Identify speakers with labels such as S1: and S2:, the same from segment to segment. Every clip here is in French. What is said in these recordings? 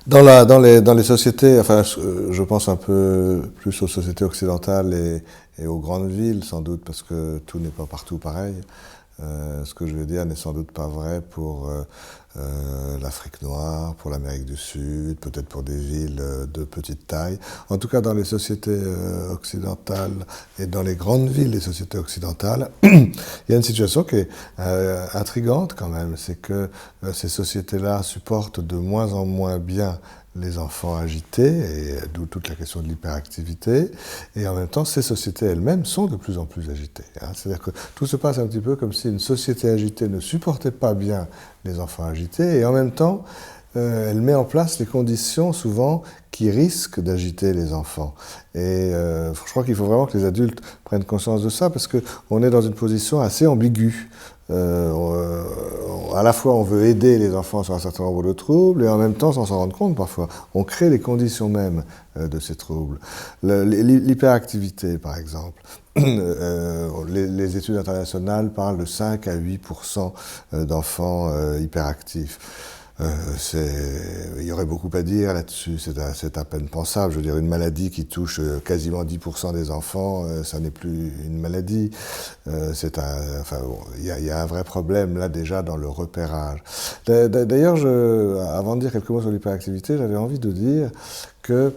S1: Dans les sociétés, enfin, je pense un peu plus aux sociétés occidentales et aux grandes villes, sans doute, parce que tout n'est pas partout pareil. Ce que je veux dire n'est sans doute pas vrai pour l'Afrique noire, pour l'Amérique du Sud, peut-être pour des villes de petite taille. En tout cas, dans les sociétés occidentales et dans les grandes villes des sociétés occidentales, il y a une situation qui est intrigante quand même, c'est que ces sociétés-là supportent de moins en moins bien les enfants agités, et d'où toute la question de l'hyperactivité, et en même temps, ces sociétés elles-mêmes sont de plus en plus agitées. Hein. C'est-à-dire que tout se passe un petit peu comme si une société agitée ne supportait pas bien les enfants agités, et en même temps, elle met en place les conditions, souvent, qui risquent d'agiter les enfants. Et je crois qu'il faut vraiment que les adultes prennent conscience de ça, parce qu'on est dans une position assez ambiguë. À la fois on veut aider les enfants sur un certain nombre de troubles et en même temps sans s'en rendre compte parfois on crée les conditions mêmes de ces troubles. L'hyperactivité par exemple, les études internationales parlent de 5 à 8% d'enfants hyperactifs. Il y aurait beaucoup à dire là-dessus, c'est à peine pensable. Je veux dire, une maladie qui touche quasiment 10% des enfants, ça n'est plus une maladie. Enfin, bon, il y a un vrai problème là déjà dans le repérage. D'ailleurs, avant de dire quelques mots sur l'hyperactivité, j'avais envie de dire que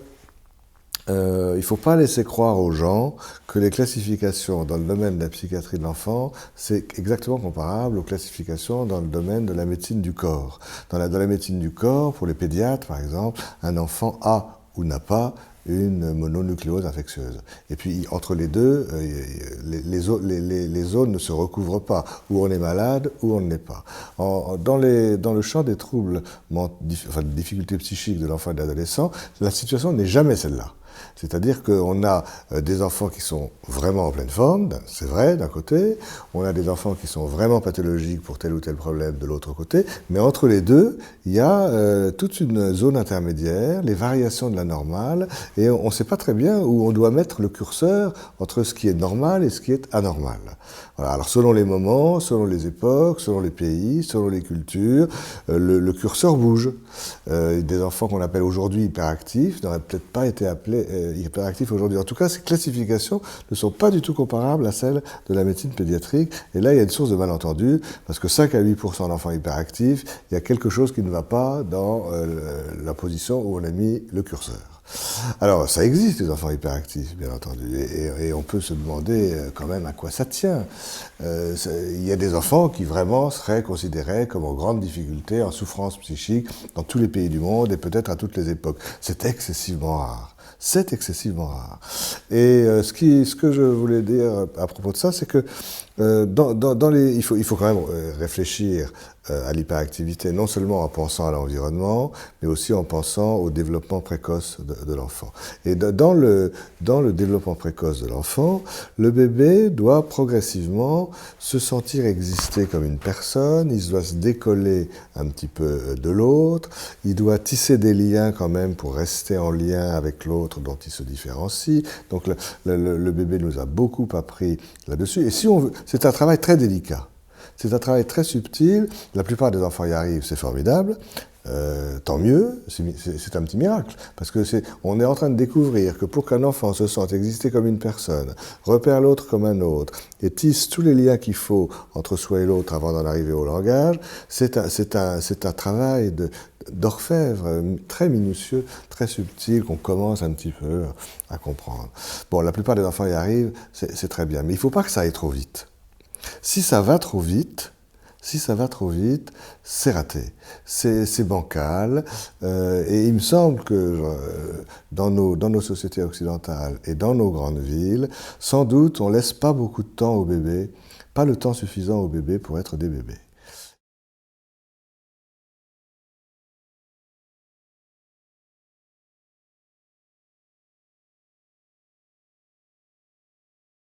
S1: il ne faut pas laisser croire aux gens que les classifications dans le domaine de la psychiatrie de l'enfant, c'est exactement comparable aux classifications dans le domaine de la médecine du corps. Dans la médecine du corps, pour les pédiatres par exemple, un enfant a ou n'a pas une mononucléose infectieuse. Et puis entre les deux, les zones ne se recouvrent pas. Ou on est malade, ou on ne l'est pas. Dans le champ des troubles, des difficultés psychiques de l'enfant et de l'adolescent, la situation n'est jamais celle-là. C'est-à-dire qu'on a des enfants qui sont vraiment en pleine forme, c'est vrai, d'un côté, on a des enfants qui sont vraiment pathologiques pour tel ou tel problème de l'autre côté, mais entre les deux, il y a toute une zone intermédiaire, les variations de la normale, et on ne sait pas très bien où on doit mettre le curseur entre ce qui est normal et ce qui est anormal. Voilà. Alors selon les moments, selon les époques, selon les pays, selon les cultures, le curseur bouge. Des enfants qu'on appelle aujourd'hui hyperactifs n'auraient peut-être pas été appelés hyperactifs aujourd'hui. En tout cas, ces classifications ne sont pas du tout comparables à celles de la médecine pédiatrique. Et là, il y a une source de malentendu, parce que 5 à 8% d'enfants hyperactifs, il y a quelque chose qui ne va pas dans la position où on a mis le curseur. Alors, ça existe, les enfants hyperactifs, bien entendu, et on peut se demander quand même à quoi ça tient. Il y a des enfants qui vraiment seraient considérés comme en grande difficulté, en souffrance psychique, dans tous les pays du monde et peut-être à toutes les époques. C'est excessivement rare. C'est excessivement rare. Et ce que je voulais dire à propos de ça, c'est que il faut quand même réfléchir à l'hyperactivité, non seulement en pensant à l'environnement, mais aussi en pensant au développement précoce de l'enfant. Et dans le développement précoce de l'enfant, le bébé doit progressivement se sentir exister comme une personne, il doit se décoller un petit peu de l'autre, il doit tisser des liens quand même pour rester en lien avec l'autre dont il se différencie. Donc le bébé nous a beaucoup appris là-dessus. Et si on veut, c'est un travail très délicat. C'est un travail très subtil. La plupart des enfants y arrivent, c'est formidable. Tant mieux, c'est un petit miracle. Parce que on est en train de découvrir que pour qu'un enfant se sente exister comme une personne, repère l'autre comme un autre, et tisse tous les liens qu'il faut entre soi et l'autre avant d'en arriver au langage, c'est un travail d'orfèvre très minutieux, très subtil, qu'on commence un petit peu à comprendre. Bon, la plupart des enfants y arrivent, c'est très bien. Mais il ne faut pas que ça aille trop vite. Si ça va trop vite, c'est raté, c'est bancal, et il me semble que dans nos sociétés occidentales et dans nos grandes villes, sans doute on laisse pas beaucoup de temps aux bébés, pas le temps suffisant aux bébés pour être des bébés.